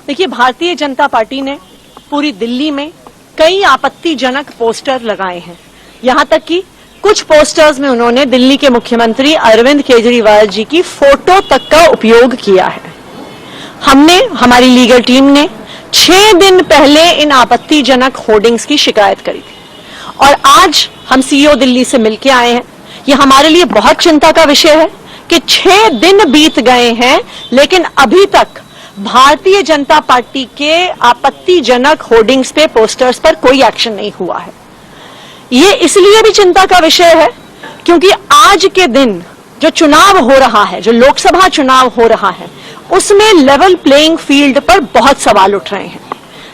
देखिए, भारतीय जनता पार्टी ने पूरी दिल्ली में कई आपत्तिजनक पोस्टर लगाए हैं। यहां तक कि कुछ पोस्टर्स में उन्होंने दिल्ली के मुख्यमंत्री अरविंद केजरीवाल जी की फोटो तक का उपयोग किया है। हमारी लीगल टीम ने 6 दिन पहले इन आपत्तिजनक होर्डिंग्स की शिकायत करी थी और आज हम सीईओ दिल्ली से मिलकर आए हैं। ये हमारे लिए बहुत चिंता का विषय है कि 6 दिन बीत गए हैं लेकिन अभी तक भारतीय जनता पार्टी के आपत्तिजनक होर्डिंग्स पे, पोस्टर्स पर कोई एक्शन नहीं हुआ है। ये इसलिए भी चिंता का विषय है क्योंकि आज के दिन जो चुनाव हो रहा है, जो लोकसभा चुनाव हो रहा है, उसमें लेवल प्लेइंग फील्ड पर बहुत सवाल उठ रहे हैं।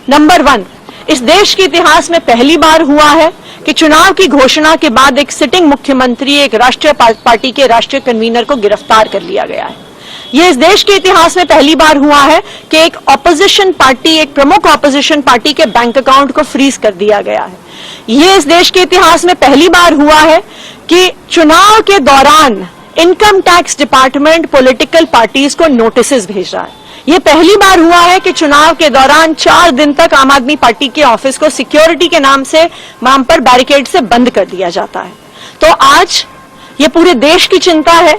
नंबर 1, इस देश के इतिहास में पहली बार हुआ है कि चुनाव की घोषणा के बाद एक सिटिंग मुख्यमंत्री, एक राष्ट्रीय पार्टी के राष्ट्रीय कन्वीनर को गिरफ्तार कर लिया गया है। यह इस देश के इतिहास में पहली बार हुआ है कि एक ऑपोजिशन पार्टी, एक प्रमुख ऑपोजिशन पार्टी के बैंक अकाउंट को फ्रीज कर दिया गया है। यह इस देश के इतिहास में पहली बार हुआ है कि चुनाव के दौरान income tax department political parties को नोटिस भेज रहा है। यह पहली बार हुआ है कि चुनाव के दौरान 4 दिन तक आम आदमी पार्टी के ऑफिस को सिक्योरिटी के नाम पर बैरिकेड से बंद कर दिया जाता है। तो आज ये पूरे देश की चिंता है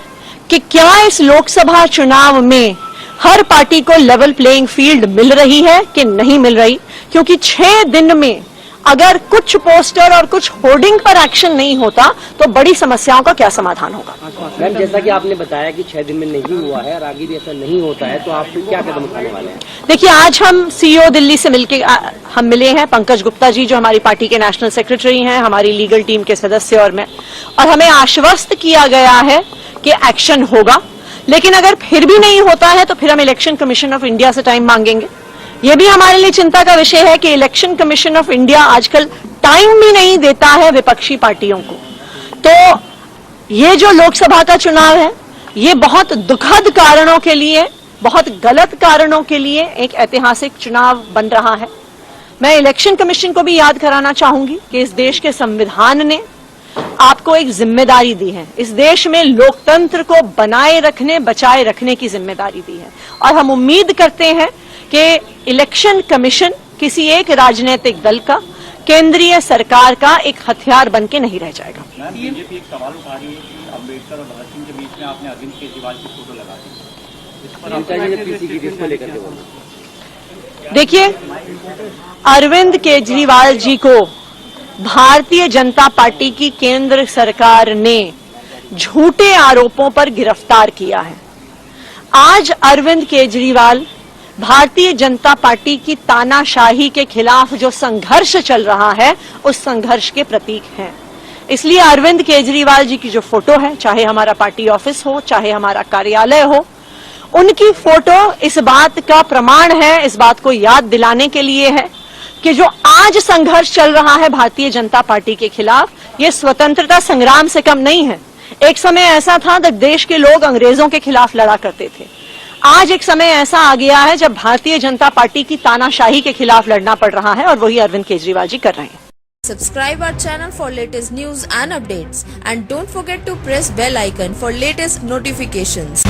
कि क्या इस लोकसभा चुनाव में हर पार्टी को लेवल प्लेइंग फील्ड मिल रही है कि नहीं मिल रही, क्योंकि 6 दिन में अगर कुछ पोस्टर और कुछ होर्डिंग पर एक्शन नहीं होता तो बड़ी समस्याओं का क्या समाधान होगा। मैम, जैसा कि आपने बताया कि 6 दिन में नहीं हुआ है और आगे भी ऐसा नहीं होता है, तो आप क्या कदम उठाने वाले हैं? देखिए, आज हम सीईओ दिल्ली से हम मिले हैं, पंकज गुप्ता जी जो हमारी पार्टी के नेशनल सेक्रेटरी हैं, हमारी लीगल टीम के सदस्य और मैं, और हमें आश्वस्त किया गया है कि एक्शन होगा। लेकिन अगर फिर भी नहीं होता है तो फिर हम इलेक्शन कमीशन ऑफ इंडिया से टाइम मांगेंगे। यह भी हमारे लिए चिंता का विषय है कि इलेक्शन कमीशन ऑफ इंडिया आजकल टाइम भी नहीं देता है विपक्षी पार्टियों को। तो ये जो लोकसभा का चुनाव है, ये बहुत दुखद कारणों के लिए, बहुत गलत कारणों के लिए एक ऐतिहासिक चुनाव बन रहा है। मैं इलेक्शन कमीशन को भी याद कराना चाहूंगी कि इस देश के संविधान ने आपको एक जिम्मेदारी दी है। इस देश में लोकतंत्र को बनाए रखने, बचाए रखने की जिम्मेदारी दी है और हम उम्मीद करते हैं कि इलेक्शन कमीशन किसी एक राजनीतिक दल का, केंद्रीय सरकार का एक हथियार बन के नहीं रह जाएगा। बीजेपी एक सवाल उठा रही है कि अम्बेडकर और भगत सिंह के बीच में आपने अरविंद केजरीवाल की फोटो लगा दी। देखिए, अरविंद केजरीवाल जी को भारतीय जनता पार्टी की केंद्र सरकार ने झूठे आरोपों पर गिरफ्तार किया है। आज अरविंद केजरीवाल भारतीय जनता पार्टी की तानाशाही के खिलाफ जो संघर्ष चल रहा है, उस संघर्ष के प्रतीक हैं। इसलिए अरविंद केजरीवाल जी की जो फोटो है, चाहे हमारा पार्टी ऑफिस हो, चाहे हमारा कार्यालय हो, उनकी फोटो इस बात का प्रमाण है, इस बात को याद दिलाने के लिए है कि जो आज संघर्ष चल रहा है भारतीय जनता पार्टी के खिलाफ, ये स्वतंत्रता संग्राम से कम नहीं है। एक समय ऐसा था जब देश के लोग अंग्रेजों के खिलाफ लड़ा करते थे। आज एक समय ऐसा आ गया है जब भारतीय जनता पार्टी की तानाशाही के खिलाफ लड़ना पड़ रहा है और वही अरविंद केजरीवाल जी कर रहे हैं। Subscribe our channel for latest news and updates and don't forget to press bell icon for latest notifications.